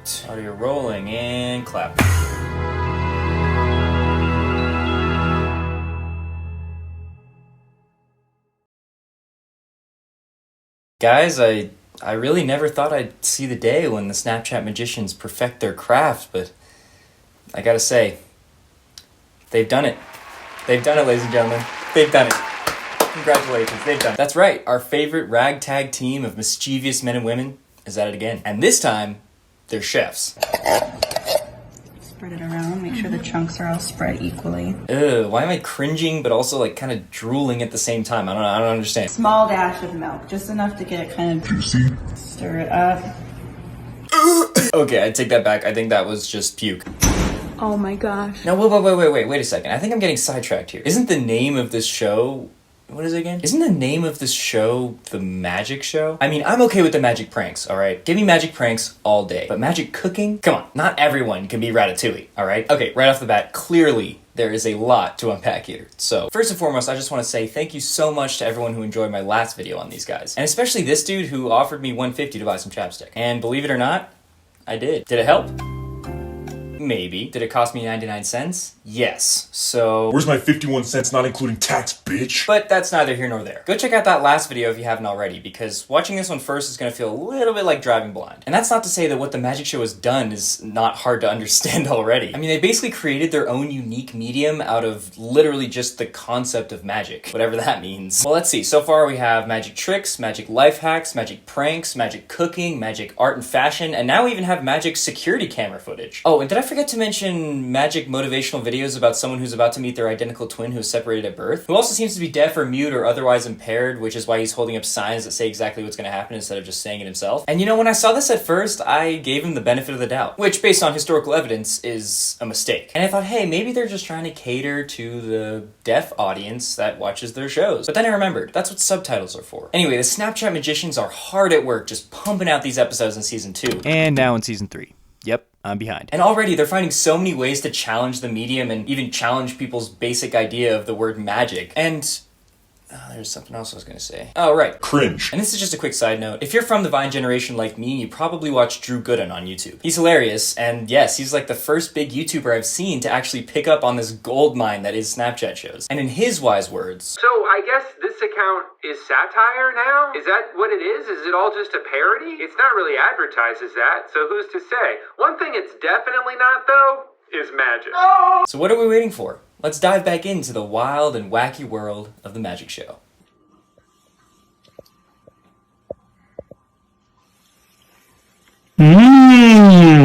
Alright, audio rolling and clap. Guys, I really never thought I'd see the day when the Snapchat magicians perfect their craft, but I gotta say, they've done it. They've done it, ladies and gentlemen. They've done it. Congratulations, they've done it. That's right, our favorite ragtag team of mischievous men and women is at it again. And this time, they're chefs. Spread it around, make sure the chunks are all spread equally. Ugh, why am I cringing but also like kind of drooling at the same time? I don't understand. Small dash of milk, just enough to get it kind of juicy. Stir it up. Okay, I take that back. I think that was just puke. Oh my gosh. Now, wait a second. I think I'm getting sidetracked here. Isn't the name of this show... What is it again? Isn't the name of this show The Magic Show? I mean, I'm okay with the magic pranks, alright? Give me magic pranks all day. But magic cooking? Come on, not everyone can be Ratatouille, alright? Okay, right off the bat, clearly there is a lot to unpack here. So, first and foremost, I just want to say thank you so much to everyone who enjoyed my last video on these guys. And especially this dude who offered me $150 to buy some chapstick. And believe it or not, I did. Did it help? Maybe. Did it cost me 99 cents? Yes. So... Where's my 51 cents not including tax, bitch? But that's neither here nor there. Go check out that last video if you haven't already, because watching this one first is going to feel a little bit like driving blind. And that's not to say that what the magic show has done is not hard to understand already. I mean, they basically created their own unique medium out of literally just the concept of magic, whatever that means. Well, let's see. So far we have magic tricks, magic life hacks, magic pranks, magic cooking, magic art and fashion, and now we even have magic security camera footage. Oh, and did I forget to mention magic motivational videos about someone who's about to meet their identical twin who is separated at birth, who also seems to be deaf or mute or otherwise impaired, which is why he's holding up signs that say exactly what's going to happen instead of just saying it himself. And you know, when I saw this at first, I gave him the benefit of the doubt, which based on historical evidence is a mistake. And I thought, hey, maybe they're just trying to cater to the deaf audience that watches their shows. But then I remembered, that's what subtitles are for. Anyway, the Snapchat magicians are hard at work just pumping out these episodes in season 2. And now in season 3. Yep, I'm behind. And already they're finding so many ways to challenge the medium and even challenge people's basic idea of the word magic. And there's something else I was going to say. Oh, right. Cringe. And this is just a quick side note. If you're from the Vine generation like me, you probably watch Drew Gooden on YouTube. He's hilarious, and yes, he's like the first big YouTuber I've seen to actually pick up on this gold mine that is Snapchat shows. And in his wise words... So I guess this account is satire now? Is that what it is? Is it all just a parody? It's not really advertised as that, so who's to say? One thing it's definitely not, though, is magic. Oh! So what are we waiting for? Let's dive back into the wild and wacky world of the magic show.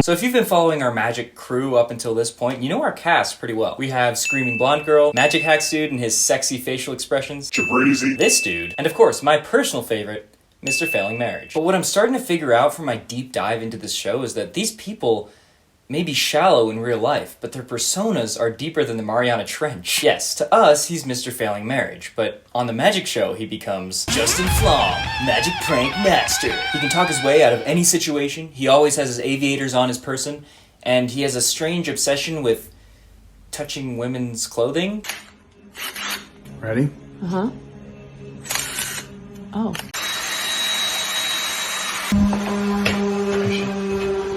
So if you've been following our magic crew up until this point, you know our cast pretty well. We have Screaming Blonde Girl, Magic Hacks Dude and his sexy facial expressions, Crazy. this dude, and of course, my personal favorite, Mr. Failing Marriage. But what I'm starting to figure out from my deep dive into this show is that these people may be shallow in real life, but their personas are deeper than the Mariana Trench. Yes, to us, he's Mr. Failing Marriage, but on the magic show, he becomes Justin Flom, Magic Prank Master. He can talk his way out of any situation, he always has his aviators on his person, and he has a strange obsession with touching women's clothing. Ready? Uh-huh. Oh.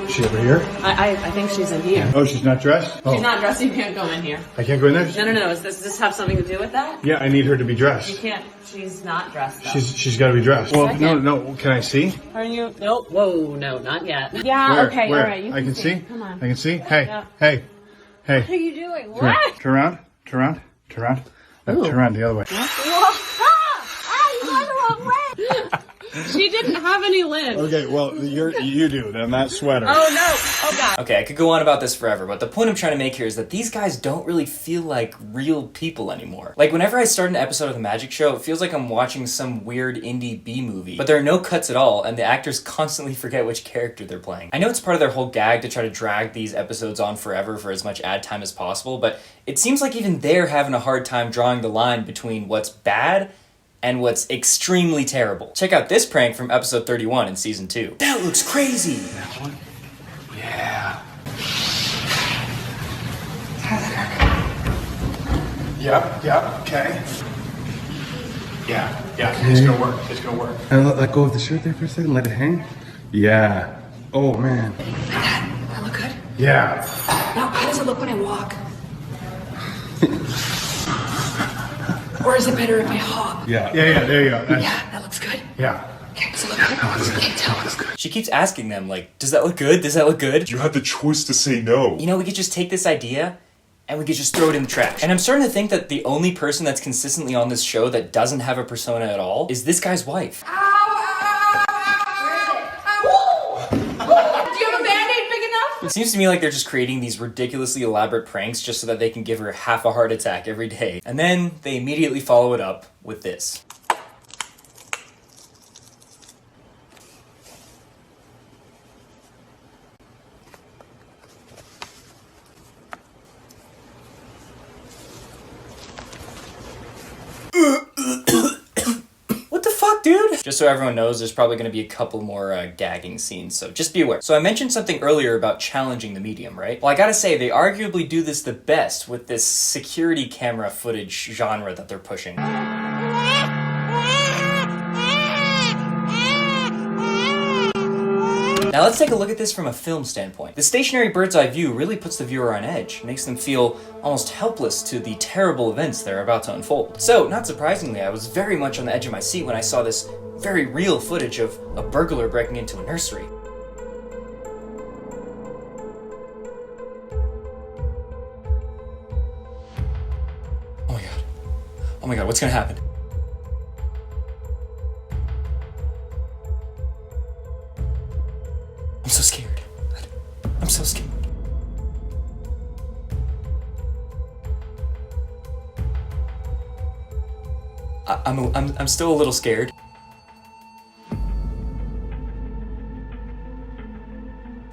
Is she over here? I think she's in here. Oh, she's not dressed? Oh. She's not dressed, you can't go in here. I can't go in there? No. Does this have something to do with that? Yeah, I need her to be dressed. You can't. She's not dressed, though. She's got to be dressed. Well, Second. no. Can I see? Are you? Nope. Whoa, no, not yet. Yeah, Where? okay, Where? alright, you I can see? Come on. I can see? Hey, Yeah. hey. What are you doing? Come here. What? Turn around. Turn around the other way. You got the wrong way! She didn't have any limbs. Okay, well, you do, then that sweater. Oh, no. Oh, God. Okay, I could go on about this forever, but the point I'm trying to make here is that these guys don't really feel like real people anymore. Like, whenever I start an episode of The Magic Show, it feels like I'm watching some weird indie B-movie. But there are no cuts at all, and the actors constantly forget which character they're playing. I know it's part of their whole gag to try to drag these episodes on forever for as much ad time as possible, but it seems like even they're having a hard time drawing the line between what's bad and what's extremely terrible. Check out this prank from episode 31 in season 2. That looks crazy! That one? Yeah. Yep, okay. Yeah, it's gonna work. And let go of the shirt there for a second, let it hang. Yeah. Oh, man. Yeah. Now, how does it look when I walk? Or is it better if I hop? Yeah, there you go. Yeah, that looks good. Yeah. Okay, does it look good? I can't tell. She keeps asking them, like, does that look good? Does that look good? You had the choice to say no. You know, we could just take this idea and we could just throw it in the trash. And I'm starting to think that the only person that's consistently on this show that doesn't have a persona at all is this guy's wife. It seems to me like they're just creating these ridiculously elaborate pranks just so that they can give her half a heart attack every day. And then they immediately follow it up with this. What the fuck, dude? Just so everyone knows, there's probably going to be a couple more gagging scenes, so just be aware. So I mentioned something earlier about challenging the medium, right? Well, I gotta say, they arguably do this the best with this security camera footage genre that they're pushing. Now let's take a look at this from a film standpoint. The stationary bird's eye view really puts the viewer on edge, makes them feel almost helpless to the terrible events that are about to unfold. So, not surprisingly, I was very much on the edge of my seat when I saw this very real footage of a burglar breaking into a nursery. Oh my god. Oh my god, what's gonna happen? I'm so scared. I'm so scared. I'm still a little scared.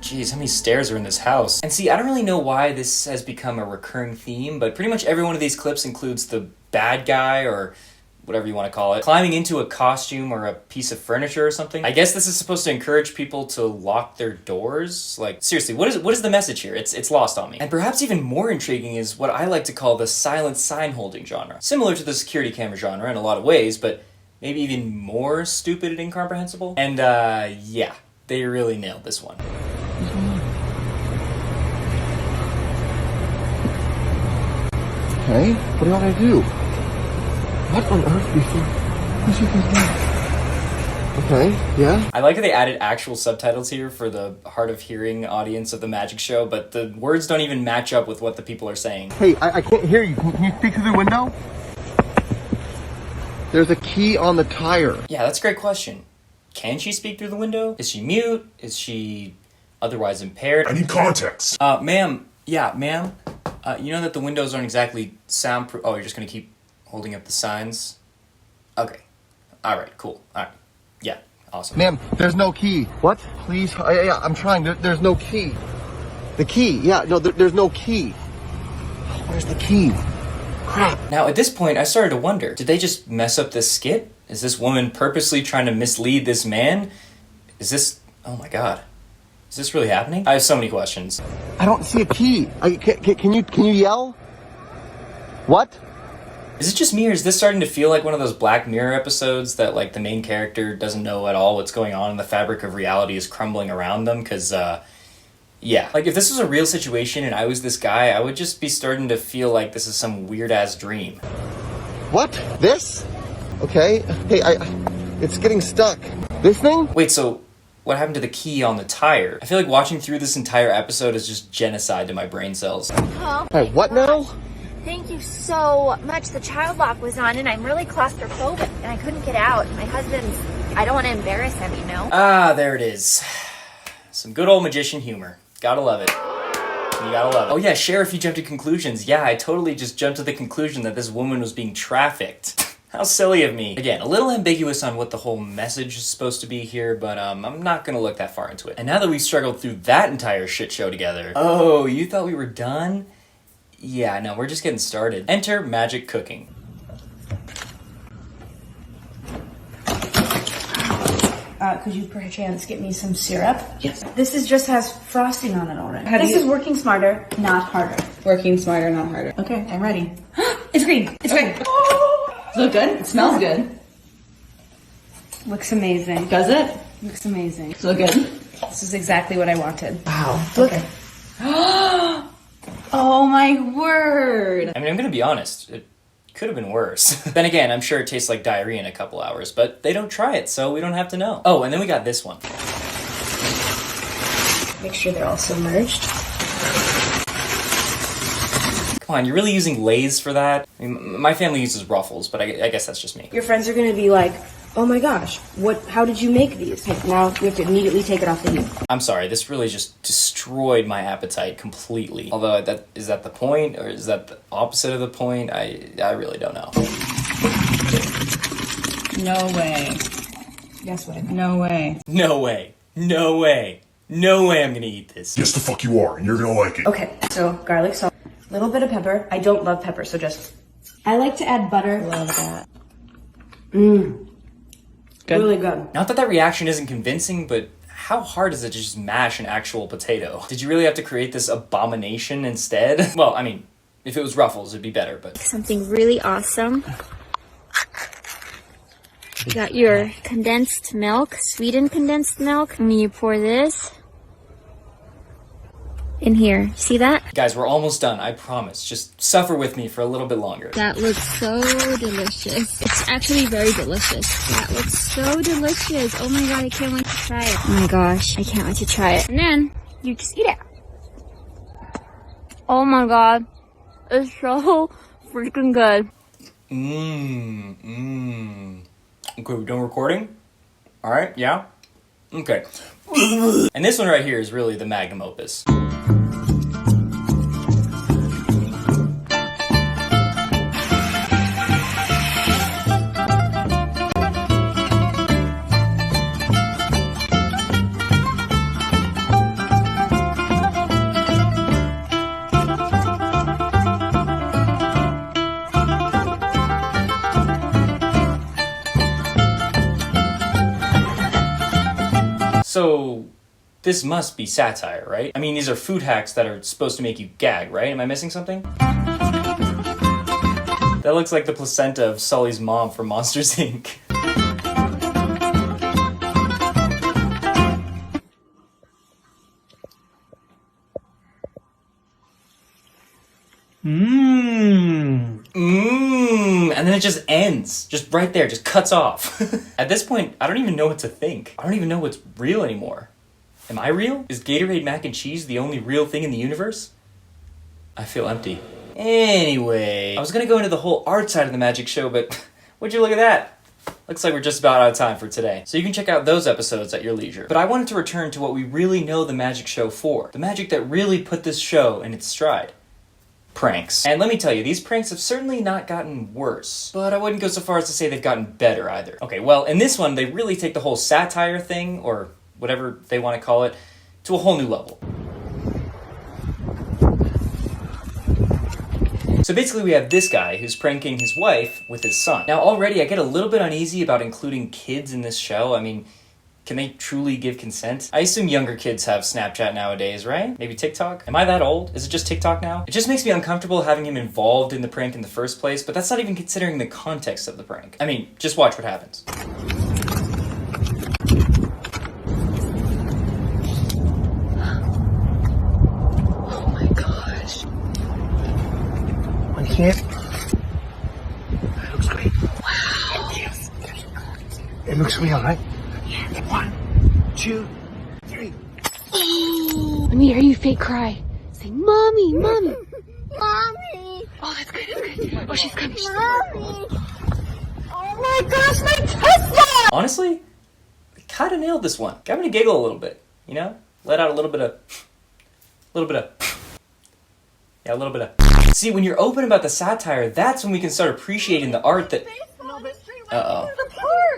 Jeez, how many stairs are in this house? And see, I don't really know why this has become a recurring theme, but pretty much every one of these clips includes the bad guy, or whatever you want to call it, climbing into a costume or a piece of furniture or something. I guess this is supposed to encourage people to lock their doors. Like, seriously, what is the message here? It's lost on me. And perhaps even more intriguing is what I like to call the silent sign holding genre. Similar to the security camera genre in a lot of ways, but maybe even more stupid and incomprehensible. And yeah, they really nailed this one. Okay, what do you want me to do? What on earth before? Okay, yeah. I like how they added actual subtitles here for the hard of hearing audience of the magic show, but the words don't even match up with what the people are saying. Hey, I can't hear you. Can you speak through the window? There's a key on the tire. Yeah, that's a great question. Can she speak through the window? Is she mute? Is she otherwise impaired? I need context. Ma'am. Yeah, ma'am. You know that the windows aren't exactly soundproof. Oh, you're just gonna keep holding up the signs? Okay. Alright, cool. Alright. Yeah, awesome. Ma'am, there's no key. What? Please? Yeah, I'm trying. There's no key. The key. Yeah, no, there's no key. Where's the key? Crap. Now, at this point, I started to wonder, did they just mess up this skit? Is this woman purposely trying to mislead this man? Is this... Oh my god. Is this really happening? I have so many questions. I don't see a key. Can you yell? What? Is it just me, or is this starting to feel like one of those Black Mirror episodes that, like, the main character doesn't know at all what's going on and the fabric of reality is crumbling around them? Because, yeah. Like, if this was a real situation and I was this guy, I would just be starting to feel like this is some weird-ass dream. What? This? Okay. Hey, it's getting stuck. This thing? Wait, so what happened to the key on the tire? I feel like watching through this entire episode is just genocide to my brain cells. Oh, Hey, what now? thank you so much. The child lock was on and I'm really claustrophobic and I couldn't get out. My husband's, I don't want to embarrass him, you know? Ah, there it is. Some good old magician humor. Gotta love it. You gotta love it. Oh yeah, Sheriff, you jumped to conclusions. Yeah, I totally just jumped to the conclusion that this woman was being trafficked. How silly of me. Again, a little ambiguous on what the whole message is supposed to be here, but I'm not gonna look that far into it. And now that we've struggled through that entire shit show together, oh, you thought we were done? Yeah, no, we're just getting started. Enter magic cooking. Could you perchance get me some syrup? Yes. This just has frosting on it already. This is working smarter, not harder. Working smarter, not harder. Okay, I'm ready. It's green. It's green. Does it look good? It smells good. Looks amazing. Does it? Looks amazing. Does it look good? This is exactly what I wanted. Wow. Look. Oh my word. I mean, I'm gonna be honest, it could have been worse. Then again, I'm sure it tastes like diarrhea in a couple hours, but they don't try it, so we don't have to know. Oh, and then we got this one. Make sure they're all submerged. Come on, you're really using Lay's for that? I mean, my family uses Ruffles, but I guess that's just me. Your friends are gonna be like, oh my gosh, how did you make these? Okay, now we have to immediately take it off the heat. I'm sorry, this really just destroyed my appetite completely. Although, is that the point, or is that the opposite of the point? I really don't know. No way. Guess what? No way. No way. No way. No way I'm gonna eat this. Yes, the fuck you are, and you're gonna like it. Okay, so garlic salt, a little bit of pepper. I don't love pepper, so just... I like to add butter. Love that. Mmm. Good. Really good. Not that reaction isn't convincing, but how hard is it to just mash an actual potato? Did you really have to create this abomination instead? Well, I mean, if it was Ruffles, it'd be better, but... Something really awesome. You got your condensed milk, sweetened condensed milk, and you pour this in here. See that? Guys, we're almost done, I promise. Just suffer with me for a little bit longer. That looks so delicious. It's actually very delicious. That looks so delicious. Oh my god, I can't wait to try it. Oh my gosh, I can't wait to try it. And then you just eat it. Oh my god, it's so freaking good. Okay, we're done recording? Alright, yeah? Okay. And this one right here is really the magnum opus. So, this must be satire, right? I mean, these are food hacks that are supposed to make you gag, right? Am I missing something? That looks like the placenta of Sully's mom from Monsters, Inc. And then it just ends. Just right there, just cuts off. At this point, I don't even know what to think. I don't even know what's real anymore. Am I real? Is Gatorade mac and cheese the only real thing in the universe? I feel empty. Anyway, I was gonna go into the whole art side of the magic show, but would you look at that? Looks like we're just about out of time for today. So you can check out those episodes at your leisure. But I wanted to return to what we really know the magic show for. The magic that really put this show in its stride. Pranks. And let me tell you, these pranks have certainly not gotten worse, but I wouldn't go so far as to say they've gotten better either. Okay, well, in this one, they really take the whole satire thing, or whatever they want to call it, to a whole new level. So basically we have this guy who's pranking his wife with his son. Now already I get a little bit uneasy about including kids in this show. I mean, can they truly give consent? I assume younger kids have Snapchat nowadays, right? Maybe TikTok? Am I that old? Is it just TikTok now? It just makes me uncomfortable having him involved in the prank in the first place, but that's not even considering the context of the prank. I mean, just watch what happens. Oh my gosh. I can't. That looks great. Wow. Yes. It looks real, right? 1, 2, 3. Let me hear you fake cry. Say, Mommy, Mommy. Mommy. Oh, that's good, that's good. Oh, she's coming. Mommy. Oh my gosh, my Tesla! Honestly, I kinda nailed this one. Got me to giggle a little bit, you know? Let out a little bit of... Yeah, a little bit of... See, when you're open about the satire, that's when we can start appreciating the art that... Uh-oh.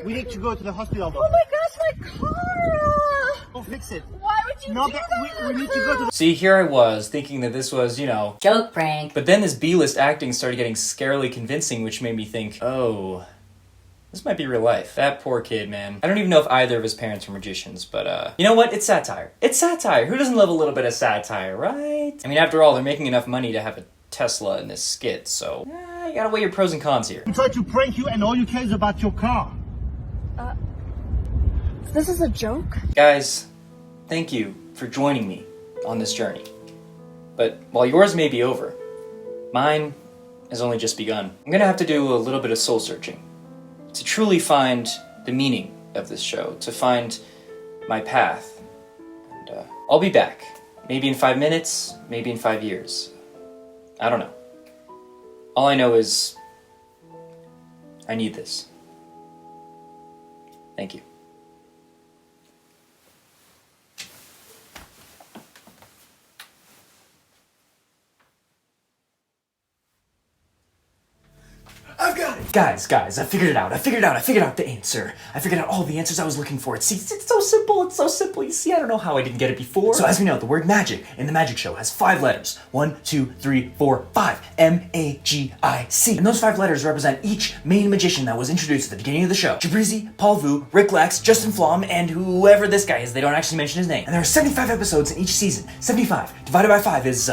We need to go to the hospital. Oh my gosh, my car! Go fix it. Why would you do that? We need to go to the... See, here I was, thinking that this was, you know... Joke prank. But then this B-list acting started getting scarily convincing, which made me think, oh... This might be real life. That poor kid, man. I don't even know if either of his parents were magicians, but, you know what? It's satire. It's satire! Who doesn't love a little bit of satire, right? I mean, after all, they're making enough money to have a Tesla in this skit, so... you gotta weigh your pros and cons here. We tried to prank you and all you care is about your car. This is a joke? Guys, thank you for joining me on this journey. But while yours may be over, mine has only just begun. I'm gonna have to do a little bit of soul searching to truly find the meaning of this show, to find my path. And I'll be back. Maybe in 5 minutes, maybe in 5 years. I don't know. All I know is I need this. Thank you. I've got it! Guys, I figured it out. I figured out the answer. I figured out all the answers I was looking for. See, it's so simple. You see, I don't know how I didn't get it before. So as we know, the word magic in the magic show has 5 letters. 1, 2, 3, 4, 5. M-A-G-I-C. And those 5 letters represent each main magician that was introduced at the beginning of the show. Jabrizi, Paul Vu, Rick Lex, Justin Flom, and whoever this guy is. They don't actually mention his name. And there are 75 episodes in each season. 75 divided by 5 is,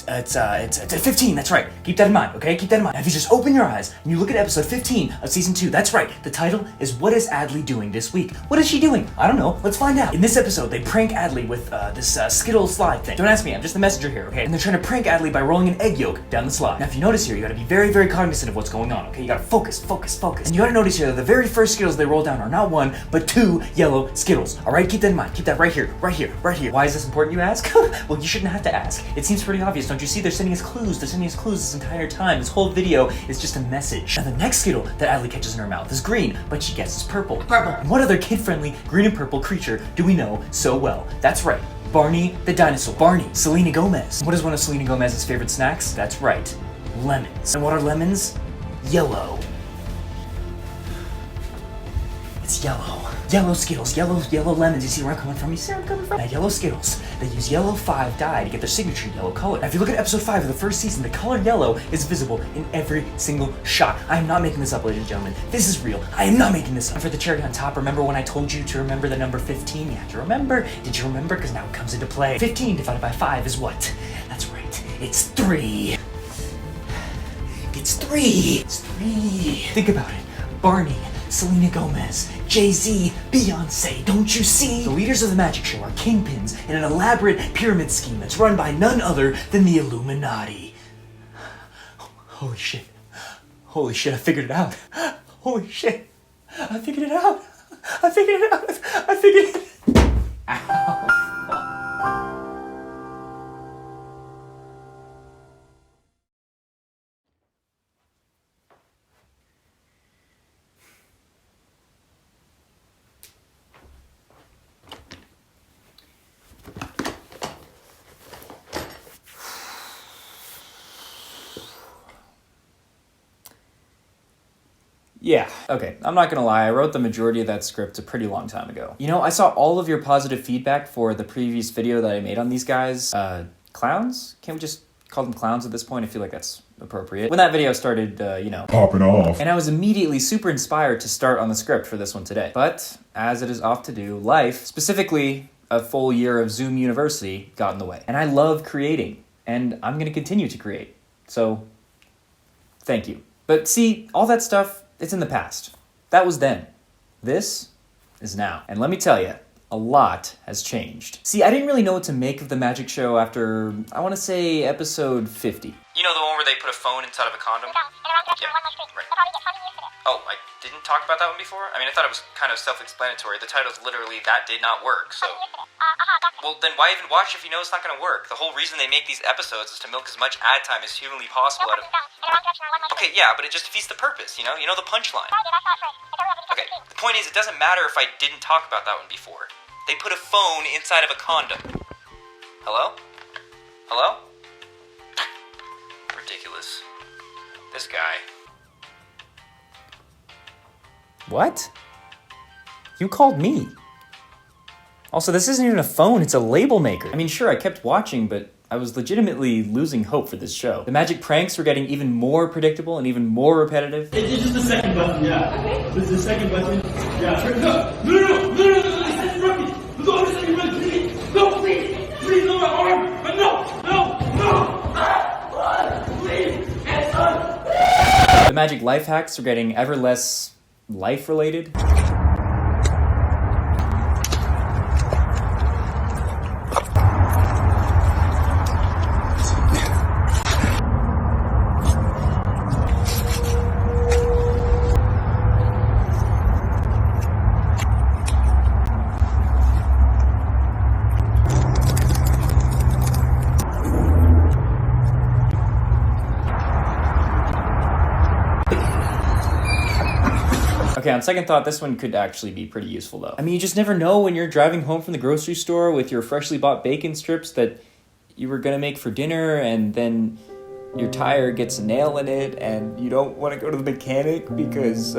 it's 15, that's right. Keep that in mind, okay? Keep that in mind. Now, if you just open your eyes and you look at episode 15 of season 2, that's right. The title is What is Adley Doing This Week? What is she doing? I don't know. Let's find out. In this episode, they prank Adley with this Skittle slide thing. Don't ask me, I'm just the messenger here, okay? And they're trying to prank Adley by rolling an egg yolk down the slide. Now, if you notice here, you gotta be very, very cognizant of what's going on, okay? You gotta focus. And you gotta notice here that the very first Skittles they roll down are not 1, but 2 yellow Skittles. All right, keep that in mind. Keep that right here. Why is this important, you ask? Well, you shouldn't have to ask. It seems pretty obvious, don't you see? They're sending us clues. They're sending us clues this entire time. This whole video is just a message. Now, the next Skittle that Adley catches in her mouth is green, but she guesses purple. And what other kid-friendly green and purple creature do we know so well? That's right, Barney the dinosaur. Barney, Selena Gomez. What is one of Selena Gomez's favorite snacks? That's right, lemons. And what are lemons? Yellow. It's yellow. Yellow Skittles, yellow lemons. You see where I'm coming from? You see where I'm coming from? Now, yellow Skittles, they use yellow 5 dye to get their signature yellow color. Now, if you look at episode 5 of the first season, the color yellow is visible in every single shot. I am not making this up, ladies and gentlemen. This is real. I am not making this up. And for the cherry on top, remember when I told you to remember the number 15? You have to remember. Did you remember? Because now it comes into play. 15 divided by 5 is what? That's right. It's 3. It's 3. Think about it. Barney, Selena Gomez, Jay-Z, Beyonce, don't you see? The leaders of the magic show are kingpins in an elaborate pyramid scheme that's run by none other than the Illuminati. Holy shit, I figured it out. Holy shit, I figured it out. Ow. Yeah, okay, I'm not gonna lie, I wrote the majority of that script a pretty long time ago. You know, I saw all of your positive feedback for the previous video that I made on these guys. Clowns? Can't we just call them clowns at this point? I feel like that's appropriate. When that video started, popping off. And I was immediately super inspired to start on the script for this one today. But, as it is oft to do, life, specifically a full year of Zoom University, got in the way. And I love creating, and I'm gonna continue to create. So, thank you. But see, all that stuff, it's in the past. That was then. This is now. And let me tell you, a lot has changed. See, I didn't really know what to make of the magic show after, I want to say, episode 50. You know the one where they put a phone inside of a condom? Yeah, right. Oh, I didn't talk about that one before? I mean, I thought it was kind of self-explanatory. The title's literally That Did Not Work, so... Well, then why even watch if you know it's not gonna work? The whole reason they make these episodes is to milk as much ad time as humanly possible out of... Okay, yeah, but it just defeats the purpose, you know the punchline. Okay, the point is, it doesn't matter if I didn't talk about that one before. They put a phone inside of a condom. Hello? Hello? Ridiculous. This guy. What? You called me. Also, this isn't even a phone, it's a label maker. I mean, sure, I kept watching, but I was legitimately losing hope for this show. The magic pranks were getting even more predictable and even more repetitive. It's just the second button, yeah. Okay. This is the second button. Yeah. No. Go to the second button, please. No, please, no, my arm. No. Please, answer. The magic life hacks are getting ever less life-related. Okay, on second thought, this one could actually be pretty useful though. I mean, you just never know when you're driving home from the grocery store with your freshly bought bacon strips that you were gonna make for dinner, and then your tire gets a nail in it and you don't want to go to the mechanic because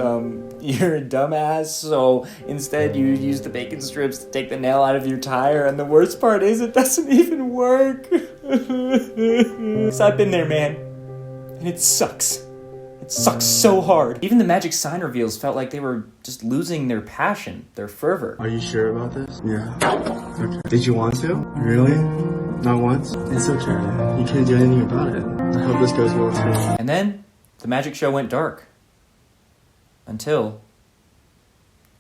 you're a dumbass, so instead you use the bacon strips to take the nail out of your tire, and the worst part is it doesn't even work. So I've been there, man, and it sucks. It sucks so hard. Even the magic sign reveals felt like they were just losing their passion, their fervor. Are you sure about this? Yeah. Okay. Did you want to? Really? Not once? It's okay. You can't do anything about it. I hope this goes well too. And then the magic show went dark. Until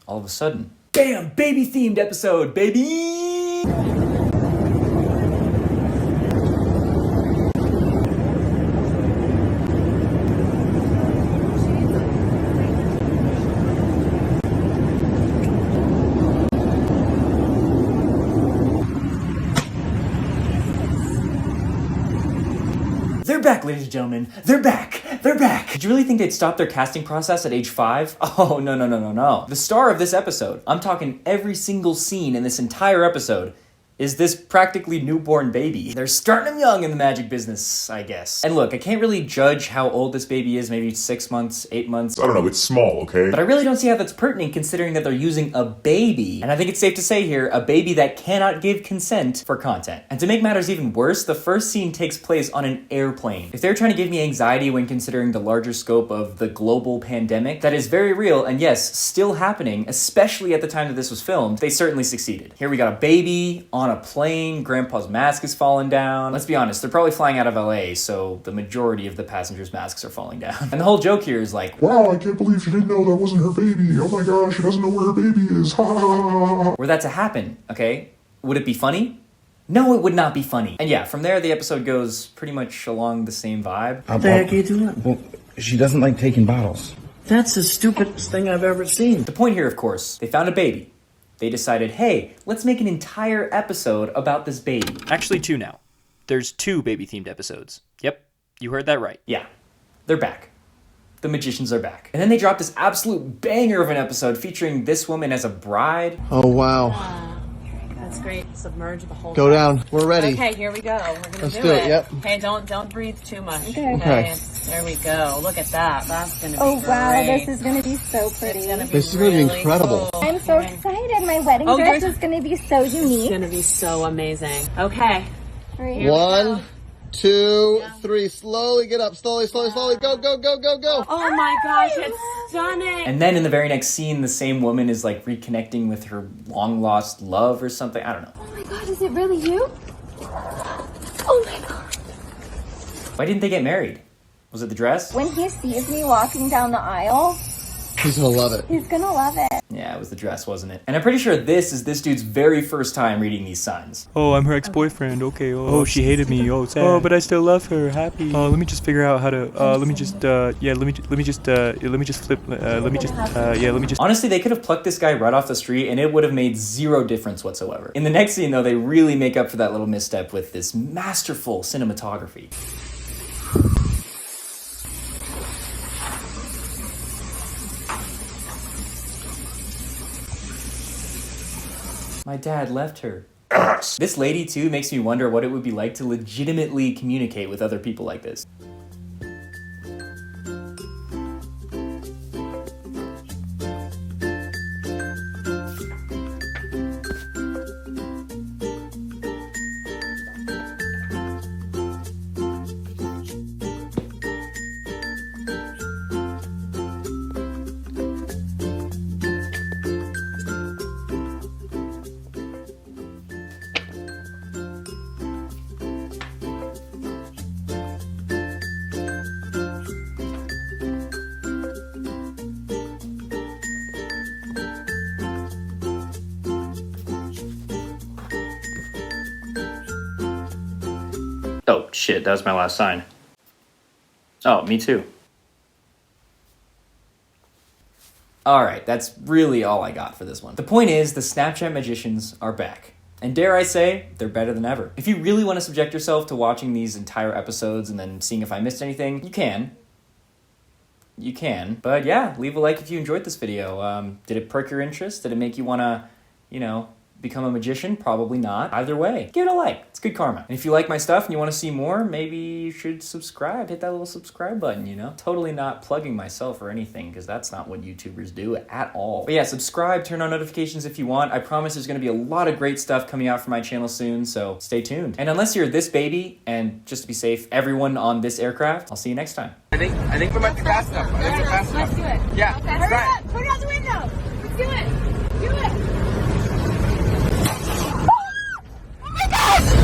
all of a sudden, bam! Baby themed episode, baby! They're back, ladies and gentlemen. They're back. They're back. Did you really think they'd stop their casting process at age 5? Oh, no. The star of this episode, I'm talking every single scene in this entire episode, is this practically newborn baby. They're starting him young in the magic business, I guess. And look, I can't really judge how old this baby is, maybe 6 months, 8 months. I don't know, it's small, okay? But I really don't see how that's pertinent considering that they're using a baby. And I think it's safe to say here, a baby that cannot give consent for content. And to make matters even worse, the first scene takes place on an airplane. If they're trying to give me anxiety when considering the larger scope of the global pandemic, that is very real and yes, still happening, especially at the time that this was filmed, they certainly succeeded. Here we got a baby on a plane, grandpa's mask is falling down. Let's be honest, they're probably flying out of LA, so the majority of the passengers' masks are falling down. And the whole joke here is like, wow, I can't believe she didn't know that wasn't her baby. Oh my gosh, she doesn't know where her baby is. were that to happen, okay? Would it be funny? No, it would not be funny. And yeah, from there, the episode goes pretty much along the same vibe. What the heck are you doing? Well, she doesn't like taking bottles. That's the stupidest thing I've ever seen. The point here, of course, they found a baby. They decided, hey, let's make an entire episode about this baby. Actually, 2 now. There's 2 baby-themed episodes. Yep, you heard that right. Yeah, they're back. The magicians are back. And then they dropped this absolute banger of an episode featuring this woman as a bride. Oh, wow. That's great. Submerge the whole Go down. We're ready. Okay, here we go. We're gonna Let's do do it. Yep. Hey, don't breathe too much. Okay. There we go. Look at that. That's gonna be Oh wow, great. this is gonna be so pretty. This is gonna be incredible. Cool. I'm so excited. My wedding Oh, dress yours- is gonna be so It's unique. gonna be so amazing. Okay. 3, 1, 2, 3. Slowly get up. Slowly. Go. Oh my gosh, it's stunning. And then in the very next scene, the same woman is like reconnecting with her long-lost love or something. I don't know. Oh my god, is it really you? Oh my god. Why didn't they get married? Was it the dress? When he sees me walking down the aisle, He's gonna love it. he's gonna love it. Yeah, it was the dress, wasn't it? And I'm pretty sure this is this dude's very first time reading these signs. Oh, I'm her ex-boyfriend. Okay. Oh, she hated me. Oh, sad. Oh, but I still love her. Happy. Oh, let me just figure out how to. Let me just flip. Honestly, they could have plucked this guy right off the street and it would have made 0 difference whatsoever. In the next scene, though, they really make up for that little misstep with this masterful cinematography. My dad left her. Ass. This lady, too, makes me wonder what it would be like to legitimately communicate with other people like this. Oh, shit, that was my last sign. Oh, me too. Alright, that's really all I got for this one. The point is, the Snapchat magicians are back. And dare I say, they're better than ever. If you really want to subject yourself to watching these entire episodes and then seeing if I missed anything, you can. you can. But yeah, leave a like if you enjoyed this video. Did it perk your interest? Did it make you want to, you know, become a magician? Probably not. Either way, give it a like. It's good karma. And if you like my stuff and you want to see more, maybe you should subscribe. Hit that little subscribe button, you know? Totally not plugging myself or anything, because that's not what YouTubers do at all. But yeah, subscribe, turn on notifications if you want. I promise there's going to be a lot of great stuff coming out from my channel soon, so stay tuned. And unless you're this baby, and just to be safe, everyone on this aircraft, I'll see you next time. I think we might be fast enough. I think we're fast enough. Let's do it. Yeah. Okay. Hurry up. Put it out the window.